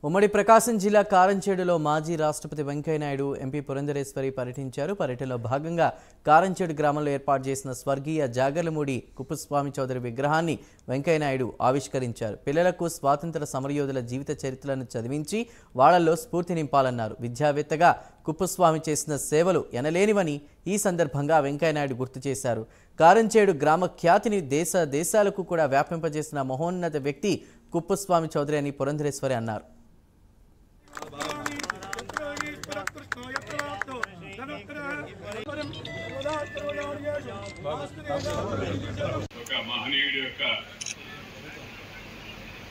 ఉమ్మడి ప్రకాశం జిల్లా కారంచేడులో మాజీ రాష్ట్రపతి వెంకయ్యనాయుడు ఎంపీ పురంధరేశ్వరి పర్యటించారు. పర్యటనలో భాగంగా కారంచేడు గ్రామంలో ఏర్పాటు చేసిన స్వర్గీయ జాగర్లమూడి కుప్పస్వామి చౌదరి విగ్రహాన్ని వెంకయ్యనాయుడు ఆవిష్కరించారు. పిల్లలకు స్వాతంత్ర సమరయోధుల జీవిత చరిత్రలను చదివించి వాళ్లలో స్ఫూర్తి నింపాలన్నారు. విద్యావేత్తగా కుప్పస్వామి చేసిన సేవలు ఎనలేనివని ఈ సందర్భంగా వెంకయ్యనాయుడు గుర్తు చేశారు. కారంచేడు గ్రామ ఖ్యాతిని దేశాలకు కూడా వ్యాపింపజేసిన మహోన్నత వ్యక్తి కుప్పస్వామి చౌదరి అని పురంధరేశ్వరి అన్నారు. మహనీయుడి యొక్క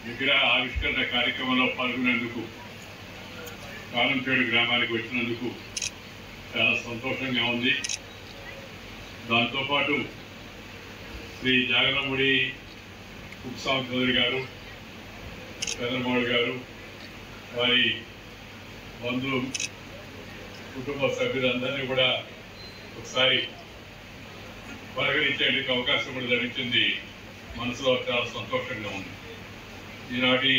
విగ్రహ ఆవిష్కరణ కార్యక్రమంలో పాల్గొనేందుకు కారంచేడు గ్రామానికి వచ్చినందుకు చాలా సంతోషంగా ఉంది. దాంతోపాటు శ్రీ జాగర్లమూడి కుప్పస్వామి చౌదరి గారు, చంద్రమౌళి గారు, వారి బంధువు కుటుంబ సభ్యులందరినీ కూడా ఒకసారి పలకరించేందుకు అవకాశం కూడా లభించింది. మనసులో చాలా సంతోషంగా ఉంది. ఈనాటి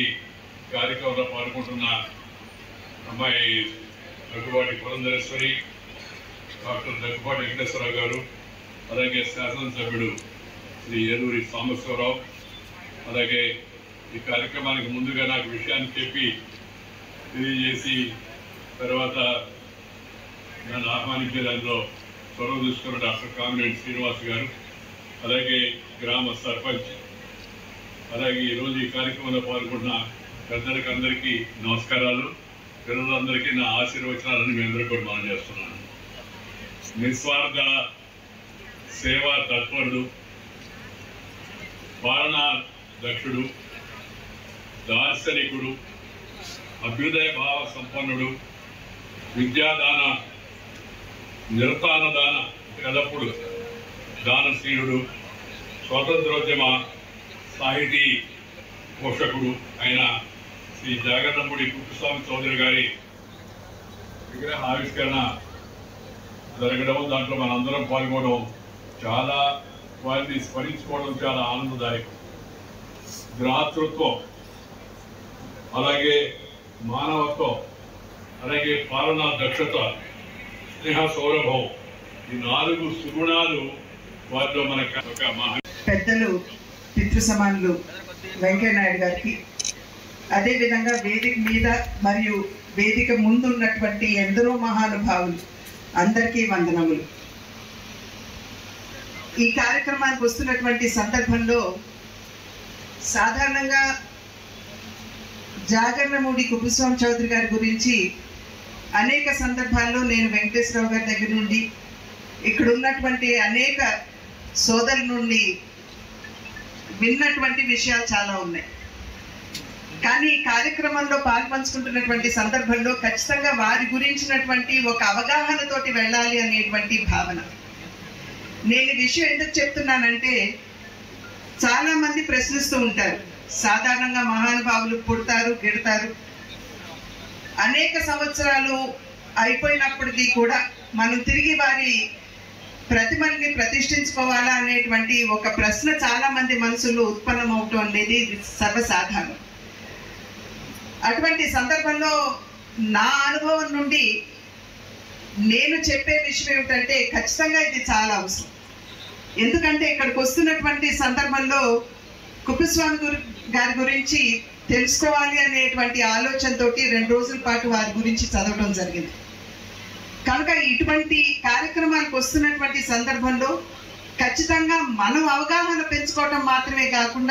కార్యక్రమంలో పాల్గొంటున్న అమ్మాయి దగ్గుబాటి పురంధరేశ్వరి, డాక్టర్ దగ్గుబాటి వెంకటేశ్వరరావు గారు, అలాగే శాసనసభ్యుడు శ్రీ ఏలూరి సాంబశివరావు, అలాగే ఈ కార్యక్రమానికి ముందుగా నాకు విషయాన్ని చెప్పి తెలియజేసి తర్వాత నన్ను ఆహ్వానించే దానిలో చొరవ తీసుకున్న డాక్టర్ కామినేని శ్రీనివాస్ గారు, అలాగే గ్రామ సర్పంచ్, అలాగే ఈరోజు ఈ కార్యక్రమంలో పాల్గొన్న పెద్దలకు అందరికీ నమస్కారాలు. పిల్లలందరికీ నా ఆశీర్వచనాలను మీ అందరికీ కూడా మనం చేస్తున్నాను. నిస్వార్థ సేవా తత్పరుడు, పాలనా దక్షుడు, దార్శనికుడు, అభ్యుదయ భావ సంపన్నుడు, విద్యాదాన నిరతానదాన ఎల్లప్పుడు దానశీలుడు, స్వాతంత్రోద్యమ సాహితీ పోషకుడు అయిన శ్రీ జాగర్లమూడి కుప్పస్వామి చౌదరి గారి విగ్రహ ఆవిష్కరణ జరగడం, దాంట్లో మనందరం పాల్గొనడం, చాలా వారిని స్మరించుకోవడం చాలా ఆనందదాయకం. భ్రాతృత్వం, అలాగే మానవత్వం, అలాగే పాలనా దక్షత, స్నేహ సౌరభం, ఈ 4 సుగుణాలు వారిలో మనకు ఒక పెద్దలు పితృ సమానులు వెంకయ్యనాయుడు గారికి, అదేవిధంగా వేదిక మీద మరియు వేదిక ముందు ఉన్నటువంటి ఎందరో మహానుభావులు అందరికీ వందనములు. ఈ కార్యక్రమానికి వస్తున్నటువంటి సందర్భంలో సాధారణంగా జాగర్లమూడి కుప్పస్వామి చౌదరి గారి గురించి అనేక సందర్భాల్లో నేను వెంకటేశ్వరరావు గారి దగ్గర నుండి, ఇక్కడ ఉన్నటువంటి అనేక సోదరుల నుండి విన్నటువంటి విషయాలు చాలా ఉన్నాయి. కానీ ఈ కార్యక్రమంలో పాల్పంచుకుంటున్నటువంటి సందర్భంలో ఖచ్చితంగా వారి గురించినటువంటి ఒక అవగాహనతోటి వెళ్ళాలి అనేటువంటి భావన. నేను ఈ విషయం ఎందుకు చెప్తున్నానంటే, చాలామంది ప్రశ్నిస్తూ ఉంటారు, సాధారణంగా మహానుభావులు పుడతారు, గిడతారు, అనేక సంవత్సరాలు అయిపోయినప్పటికీ కూడా మనం తిరిగి వారి ప్రతిమల్ని ప్రతిష్ఠించుకోవాలా అనేటువంటి ఒక ప్రశ్న చాలా మంది మనసులో ఉత్పన్నమవటం అనేది సర్వసాధారణం. అటువంటి సందర్భంలో నా అనుభవం నుండి నేను చెప్పే విషయం ఏమిటంటే, ఖచ్చితంగా ఇది చాలా అవసరం. ఎందుకంటే ఇక్కడికి వస్తున్నటువంటి సందర్భంలో కుప్పస్వామి గారి గురించి తెలుసుకోవాలి అనేటువంటి ఆలోచనతో 2 రోజుల పాటు వారి గురించి చదవడం జరిగింది. కనుక ఇటువంటి కార్యక్రమాలకు వస్తున్నటువంటి సందర్భంలో ఖచ్చితంగా మనం అవగాహన పెంచుకోవడం మాత్రమే కాకుండా